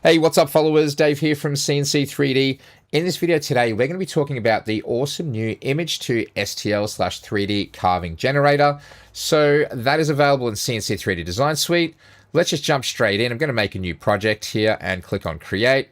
Hey, what's up followers? Dave here from CNC3D. In this video today, we're going to be talking about the awesome new image to STL/3D carving generator. So that is available in CNC3D Design Suite. Let's just jump straight in. I'm going to make a new project here and click on Create.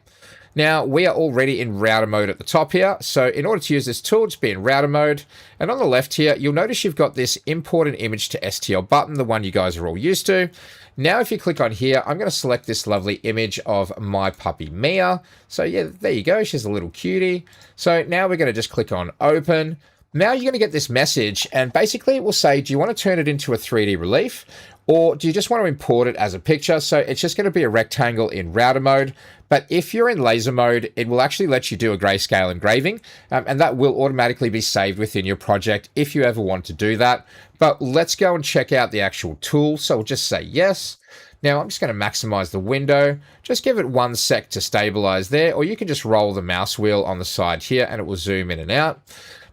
Now, we are already in router mode at the top here. So in order to use this tool, just be in router mode. And on the left here, you'll notice you've got this import an image to STL button, the one you guys are all used to. Now, if you click on here, I'm going to select this lovely image of my puppy Mia. So yeah, there you go. She's a little cutie. So now we're going to just click on open. Now you're going to get this message, and basically it will say, do you want to turn it into a 3D relief? Or do you just want to import it as a picture? So it's just going to be a rectangle in router mode. But if you're in laser mode, it will actually let you do a grayscale engraving, and that will automatically be saved within your project if you ever want to do that. But let's go and check out the actual tool. So we'll just say yes. Now I'm just going to maximize the window. Just give it 1 sec to stabilize there, or you can just roll the mouse wheel on the side here and it will zoom in and out.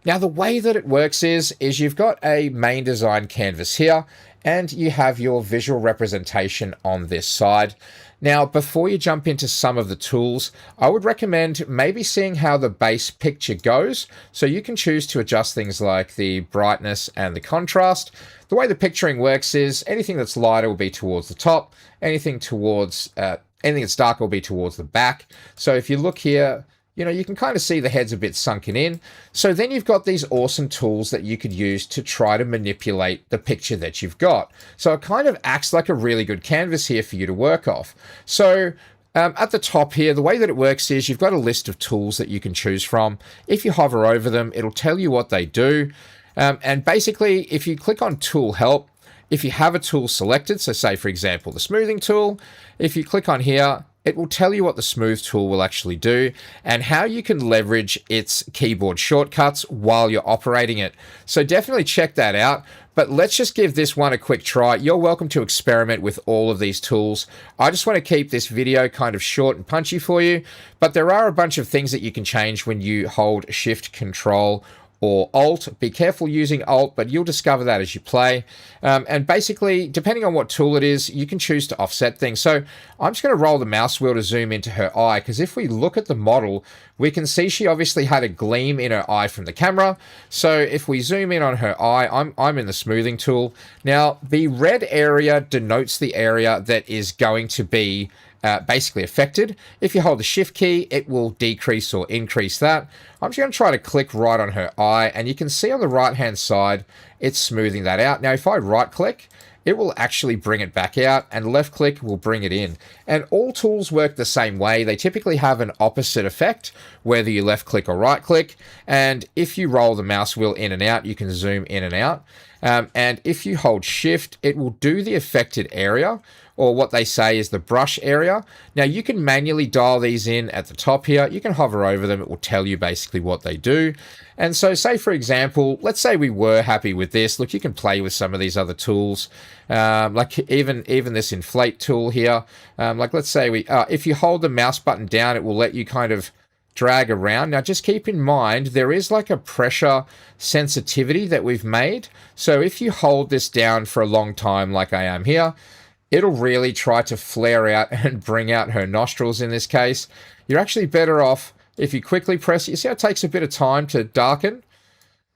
Now the way that it works is you've got a main design canvas here, and you have your visual representation on this side. Now, before you jump into some of the tools, I would recommend maybe seeing how the base picture goes. So you can choose to adjust things like the brightness and the contrast. The way the picturing works is anything that's lighter will be towards the top, anything that's darker will be towards the back. So if you look here, you can kind of see the head's a bit sunken in. So then you've got these awesome tools that you could use to try to manipulate the picture that you've got. So it kind of acts like a really good canvas here for you to work off. So at the top here, the way that it works is you've got a list of tools that you can choose from. If you hover over them, it'll tell you what they do. And basically, if you click on Tool Help, if you have a tool selected, so say for example, the smoothing tool, if you click on here, it will tell you what the smooth tool will actually do and how you can leverage its keyboard shortcuts while you're operating it. So definitely check that out. But let's just give this one a quick try. You're welcome to experiment with all of these tools. I just want to keep this video kind of short and punchy for you, but there are a bunch of things that you can change when you hold Shift, Control, or Alt. Be careful using Alt, but you'll discover that as you play. And basically, depending on what tool it is, you can choose to offset things. So I'm just going to roll the mouse wheel to zoom into her eye, because if we look at the model, we can see she obviously had a gleam in her eye from the camera. So if we zoom in on her eye, I'm in the smoothing tool. Now, the red area denotes the area that is going to be basically affected. If you hold the Shift key, it will decrease or increase that. I'm just going to try to click right on her eye, and you can see on the right hand side it's smoothing that out. Now if I right click, it will actually bring it back out, and left click will bring it in. And all tools work the same way. They typically have an opposite effect, whether you left click or right click. And if you roll the mouse wheel in and out, you can zoom in and out. And if you hold Shift, it will do the affected area, or what they say is the brush area. Now you can manually dial these in at the top here. You can hover over them. It will tell you basically what they do. And so say for example, let's say we were happy with this. Look, you can play with some of these other tools, like even this inflate tool here. Like let's say if you hold the mouse button down, it will let you kind of drag around. Now just keep in mind, there is like a pressure sensitivity that we've made. So if you hold this down for a long time, like I am here, it'll really try to flare out and bring out her nostrils in this case. You're actually better off if you quickly press it. You see how it takes a bit of time to darken?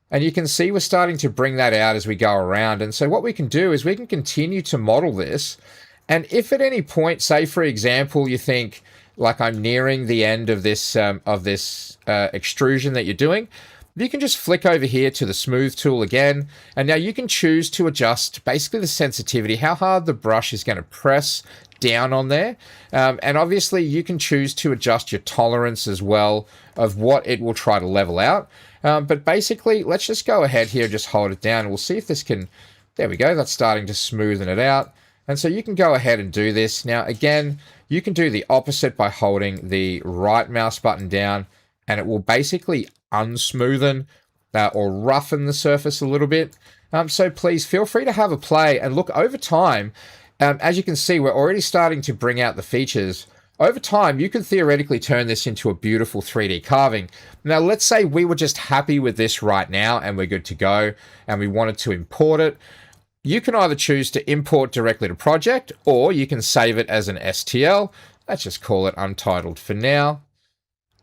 And you can see we're starting to bring that out as we go around. And so what we can do is we can continue to model this. And if at any point, say for example, you think like I'm nearing the end of this extrusion that you're doing, you can just flick over here to the smooth tool again, and now you can choose to adjust basically the sensitivity, how hard the brush is going to press down on there. And obviously you can choose to adjust your tolerance as well of what it will try to level out. But basically, let's just go ahead here, just hold it down. We'll see if this can, there we go, that's starting to smoothen it out. And so you can go ahead and do this. Now, again, you can do the opposite by holding the right mouse button down, and it will basically unsmoothen or roughen the surface a little bit. So please feel free to have a play and look over time. As you can see, we're already starting to bring out the features. Over time, you could theoretically turn this into a beautiful 3D carving. Now, let's say we were just happy with this right now and we're good to go and we wanted to import it. You can either choose to import directly to project, or you can save it as an STL. Let's just call it untitled for now.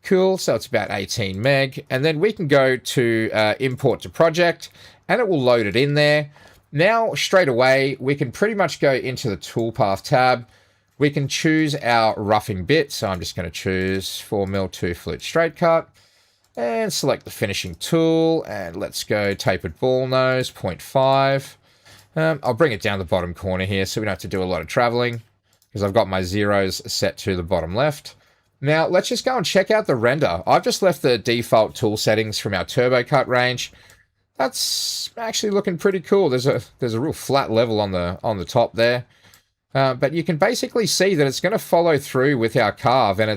Cool, so it's about 18 meg. And then we can go to import to project, and it will load it in there. Now, straight away, we can pretty much go into the toolpath tab. We can choose our roughing bit. So I'm just going to choose 4mm 2 flute straight cut and select the finishing tool. And let's go tapered ball nose, 0.5. I'll bring it down the bottom corner here so we don't have to do a lot of traveling because I've got my zeros set to the bottom left. Now, let's just go and check out the render. I've just left the default tool settings from our turbo cut range. That's actually looking pretty cool. There's a real flat level on the top there. But you can basically see that it's going to follow through with our carve, and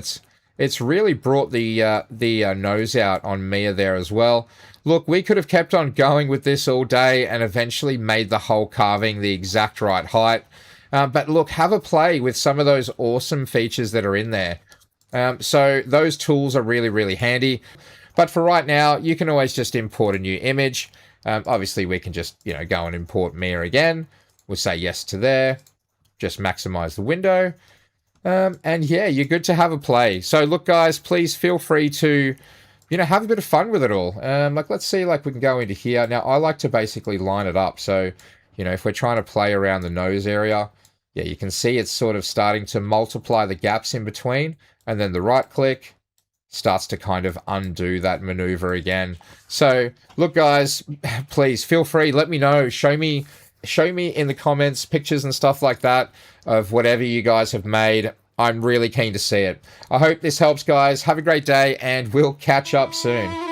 it's really brought the nose out on Mia there as well. Look, we could have kept on going with this all day and eventually made the whole carving the exact right height. But look, have a play with some of those awesome features that are in there. So those tools are really, really handy. But for right now, you can always just import a new image. Obviously, we can just go and import Mia again. We'll say yes to there. Just maximize the window. And yeah, you're good to have a play. So look, guys, please feel free to have a bit of fun with it all. Like, let's see, like, we can go into here. Now, I like to basically line it up. So, if we're trying to play around the nose area, yeah, you can see it's sort of starting to multiply the gaps in between. And then the right click starts to kind of undo that maneuver again. So, look, guys, please feel free. Let me know. Show me in the comments pictures and stuff like that of whatever you guys have made. I'm really keen to see it. I hope this helps, guys. Have a great day, and we'll catch up soon.